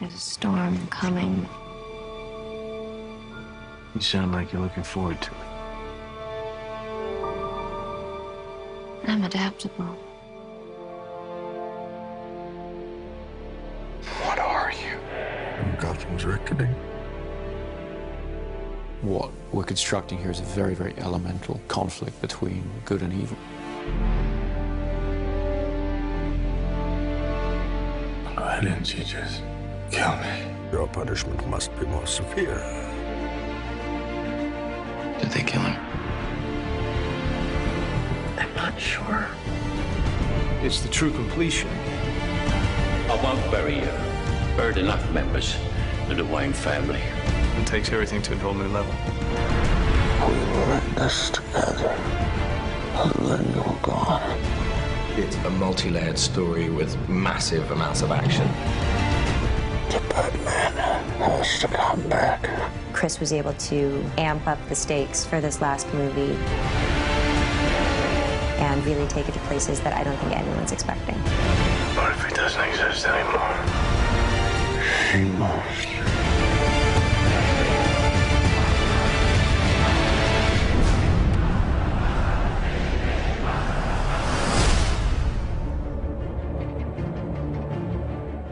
There's a storm coming. You sound like you're looking forward to it. I'm adaptable. What are you? Gotham's reckoning. What we're constructing here is a very, very elemental conflict between good and evil. Why didn't you just kill me? Your punishment must be more severe. Did they kill him? I'm not sure. It's the true completion. I won't bury you. Buried enough members of the Wayne family. It takes everything to a whole new level. We were in this together. And then you were gone. It's a multi-layered story with massive amounts of action. The Batman has to come back. Chris was able to amp up the stakes for this last movie and really take it to places that I don't think anyone's expecting. What if he doesn't exist anymore? She must.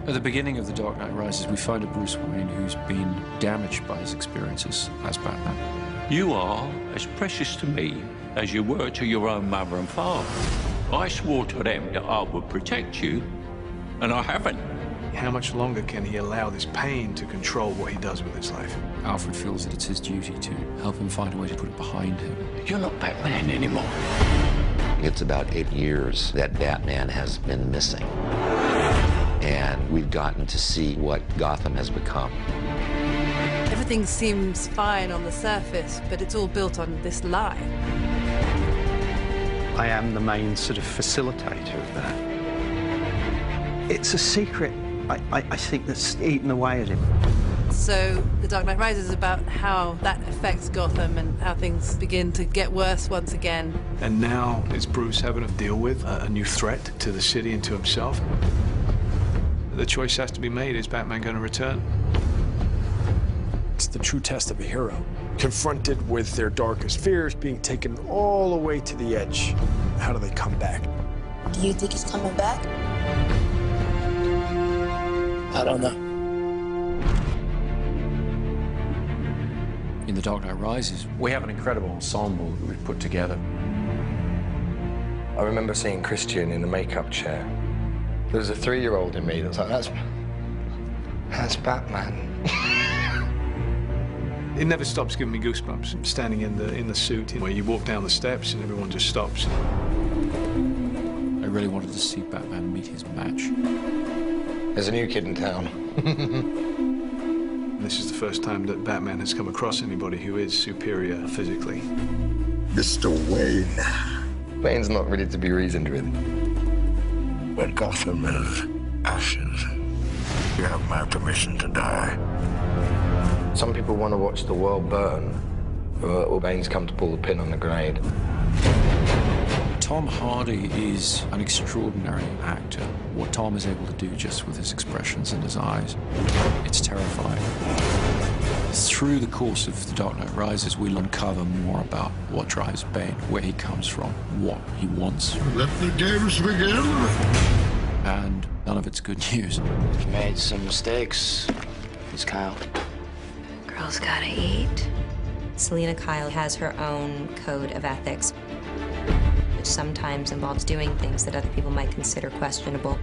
At the beginning of The Dark Knight Rises, we find a Bruce Wayne who's been damaged by his experiences as Batman. You are as precious to me as you were to your own mother and father. I swore to them that I would protect you, and I haven't. How much longer can he allow this pain to control what he does with his life? Alfred feels that it's his duty to help him find a way to put it behind him. You're not Batman anymore. It's about 8 years that Batman has been missing. And we've gotten to see what Gotham has become. Everything seems fine on the surface, but it's all built on this lie. I am the main sort of facilitator of that. It's a secret, I think, that's eaten away at him. So The Dark Knight Rises is about how that affects Gotham and how things begin to get worse once again. And now it's Bruce having to deal with a new threat to the city and to himself. The choice has to be made. Is Batman going to return? It's the true test of a hero. Confronted with their darkest fears, being taken all the way to the edge. How do they come back? Do you think he's coming back? I don't know. In The Dark Knight Rises, we have an incredible ensemble that we've put together. I remember seeing Christian in the makeup chair. There was a 3-year-old in me that was like, that's Batman. It never stops giving me goosebumps. I'm standing in the suit where you walk down the steps and everyone just stops. I really wanted to see Batman meet his match. There's a new kid in town. This is the first time that Batman has come across anybody who is superior physically. Mr. Wayne. Wayne's not ready to be reasoned with. When Gotham is ashes, you have my permission to die. Some people want to watch the world burn, but Wayne's come to pull the pin on the grenade. Tom Hardy is an extraordinary actor. What Tom is able to do just with his expressions and his eyes, it's terrifying. Through the course of The Dark Knight Rises, we'll uncover more about what drives Bane, where he comes from, what he wants. Let the games begin. And none of it's good news. You've made some mistakes, Miss Kyle. Girls gotta eat. Selina Kyle has her own code of ethics, which sometimes involves doing things that other people might consider questionable.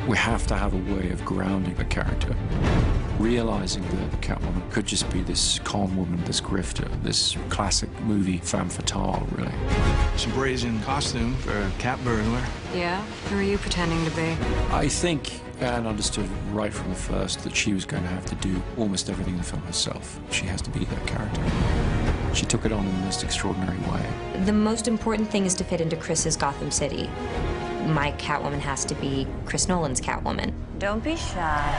We have to have a way of grounding the character, realizing that Catwoman could just be this calm woman, this grifter, this classic movie femme fatale, really. Some brazen costume for a cat burglar. Yeah? Who are you pretending to be? I think Anne understood right from the first that she was going to have to do almost everything in the film herself. She has to be that character. She took it on in the most extraordinary way. The most important thing is to fit into Chris's Gotham City. My Catwoman has to be Chris Nolan's Catwoman. Don't be shy.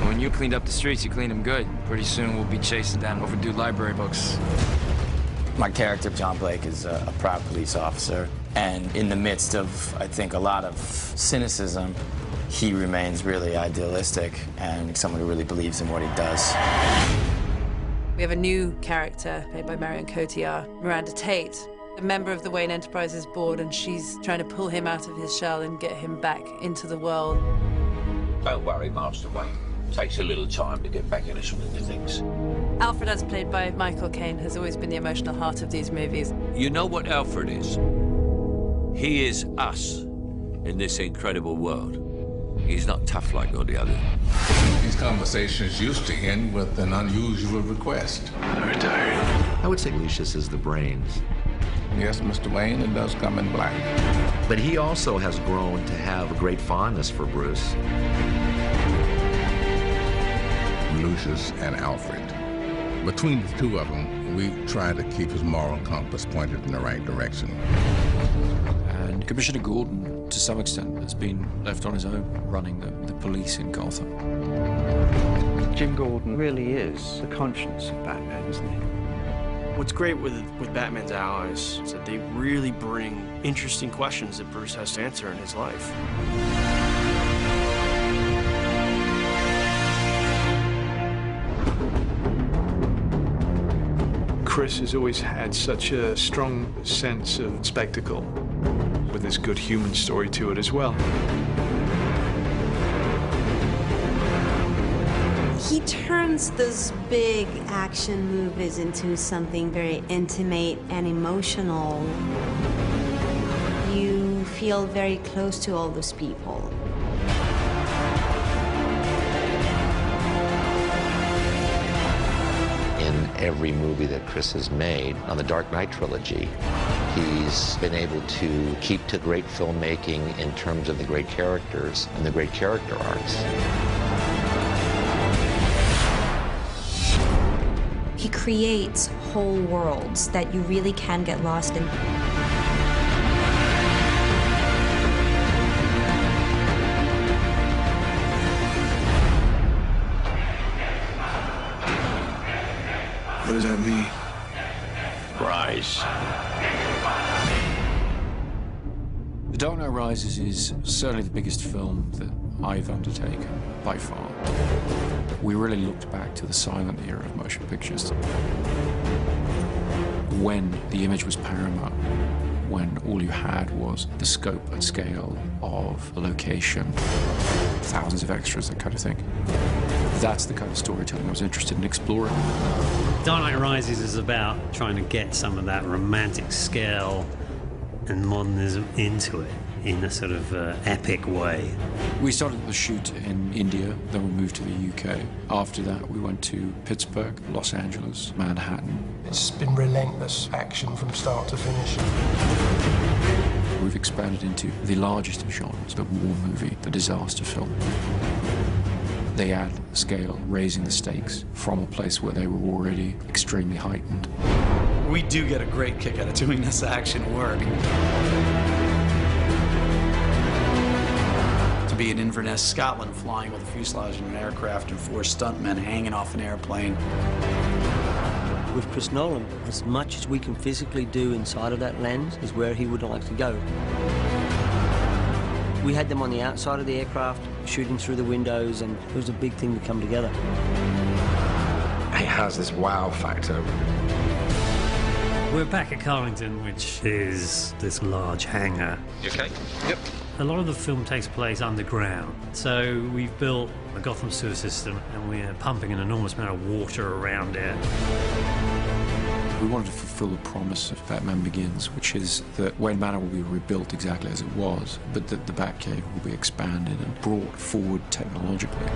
When you cleaned up the streets, you cleaned them good. Pretty soon we'll be chasing down overdue library books. My character, John Blake, is a proud police officer. And in the midst of, I think, a lot of cynicism, he remains really idealistic and someone who really believes in what he does. We have a new character played by Marion Cotillard, Miranda Tate, a member of the Wayne Enterprises board, and she's trying to pull him out of his shell and get him back into the world. Don't worry, Master Wayne. Takes a little time to get back in the swing of things. Alfred, as played by Michael Caine, has always been the emotional heart of these movies. You know what Alfred is? He is us in this incredible world. He's not tough like all the others. These conversations used to end with an unusual request. I'm retired. I would say Lucius is the brains. Yes, Mr. Wayne, it does come in black. But he also has grown to have a great fondness for Bruce. Lucius and Alfred. Between the two of them, we try to keep his moral compass pointed in the right direction. And Commissioner Gordon, to some extent, has been left on his own running the police in Gotham. Jim Gordon really is the conscience of Batman, isn't he? What's great with Batman's allies is that they really bring interesting questions that Bruce has to answer in his life. Chris has always had such a strong sense of spectacle, with this good human story to it as well. He turns those big action movies into something very intimate and emotional. You feel very close to all those people. In every movie that Chris has made on the Dark Knight trilogy, he's been able to keep to great filmmaking in terms of the great characters and the great character arcs. He creates whole worlds that you really can get lost in. What does that mean? Rise. The Dark Knight Rises is certainly the biggest film that I've undertaken, by far. We really looked back to the silent era of motion pictures, when the image was paramount, when all you had was the scope and scale of a location, thousands of extras, that kind of thing. That's the kind of storytelling I was interested in exploring. Dark Knight Rises is about trying to get some of that romantic scale and modernism into it in a sort of epic way. We started the shoot in India, then we moved to the UK. After that, we went to Pittsburgh, Los Angeles, Manhattan. It's been relentless action from start to finish. We've expanded into the largest of genres, the war movie, the disaster film. They add scale, raising the stakes from a place where they were already extremely heightened. We do get a great kick out of doing this action work. To be in Inverness, Scotland, flying with a fuselage in an aircraft and 4 stuntmen hanging off an airplane. With Chris Nolan, as much as we can physically do inside of that lens is where he would like to go. We had them on the outside of the aircraft, shooting through the windows, and it was a big thing to come together. It has this wow factor. We're back at Carlington, which is this large hangar. You okay? Yep. A lot of the film takes place underground, so we've built a Gotham sewer system and we're pumping an enormous amount of water around it. We wanted to fulfill the promise of Batman Begins, which is that Wayne Manor will be rebuilt exactly as it was, but that the Batcave will be expanded and brought forward technologically.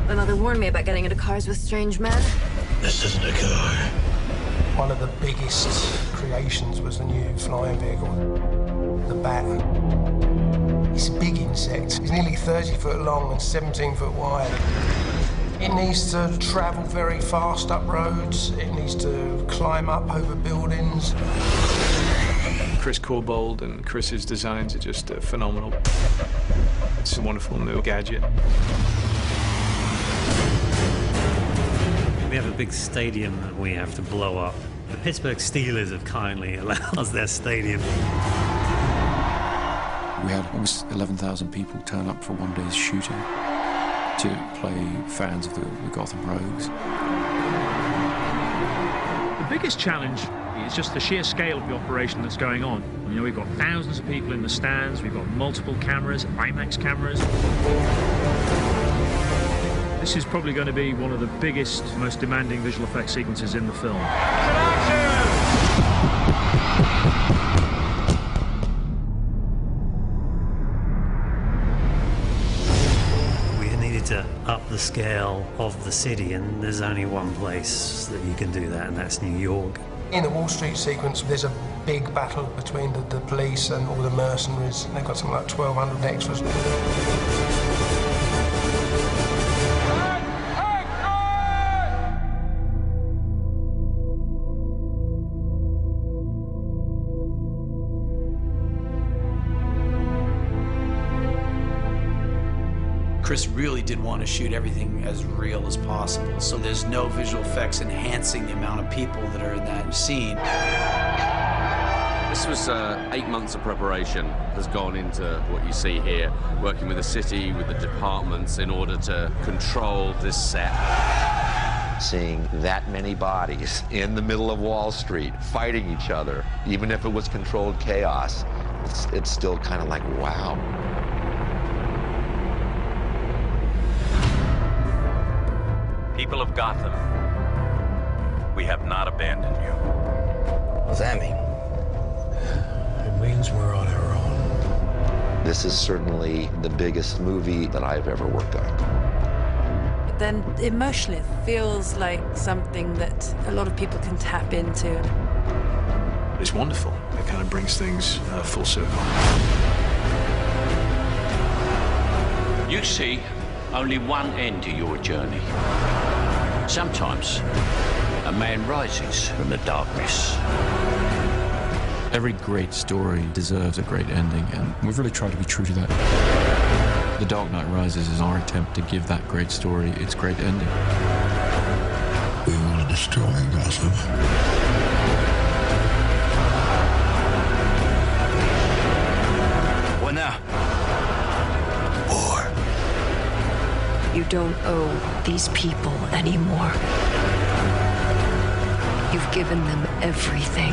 My mother warned me about getting into cars with strange men. This isn't a car. One of the biggest creations was the new flying vehicle, the Bat. It's a big insect. It's nearly 30 foot long and 17 foot wide. It needs to travel very fast up roads. It needs to climb up over buildings. Chris Corbould and Chris's designs are just phenomenal. It's a wonderful new gadget. We have a big stadium that we have to blow up. The Pittsburgh Steelers have kindly allowed us their stadium. We We had almost 11,000 people turn up for one day's shooting to play fans of the Gotham Rogues. The biggest challenge is just the sheer scale of the operation that's going on. You know, we've got thousands of people in the stands, we've got multiple cameras, IMAX cameras. This is probably going to be one of the biggest, most demanding visual effects sequences in the film. To up the scale of the city, and there's only one place that you can do that, and that's New York. In the Wall Street sequence, there's a big battle between the police and all the mercenaries. They've got something like 1,200 extras. Chris really did want to shoot everything as real as possible, so there's no visual effects enhancing the amount of people that are in that scene. This was 8 months of preparation has gone into what you see here, working with the city, with the departments in order to control this set. Seeing that many bodies in the middle of Wall Street fighting each other, even if it was controlled chaos, it's still kind of like, wow. People of Gotham, we have not abandoned you. What does that mean? It means we're on our own. This is certainly the biggest movie that I've ever worked on. But then emotionally, it feels like something that a lot of people can tap into. It's wonderful. It kind of brings things full circle. You see only one end to your journey. Sometimes a man rises from the darkness. Every great story deserves a great ending, and we've really tried to be true to that. The Dark Knight Rises is our attempt to give that great story its great ending. We will destroy Gotham. What now? War. You don't owe these people anymore. You've given them everything.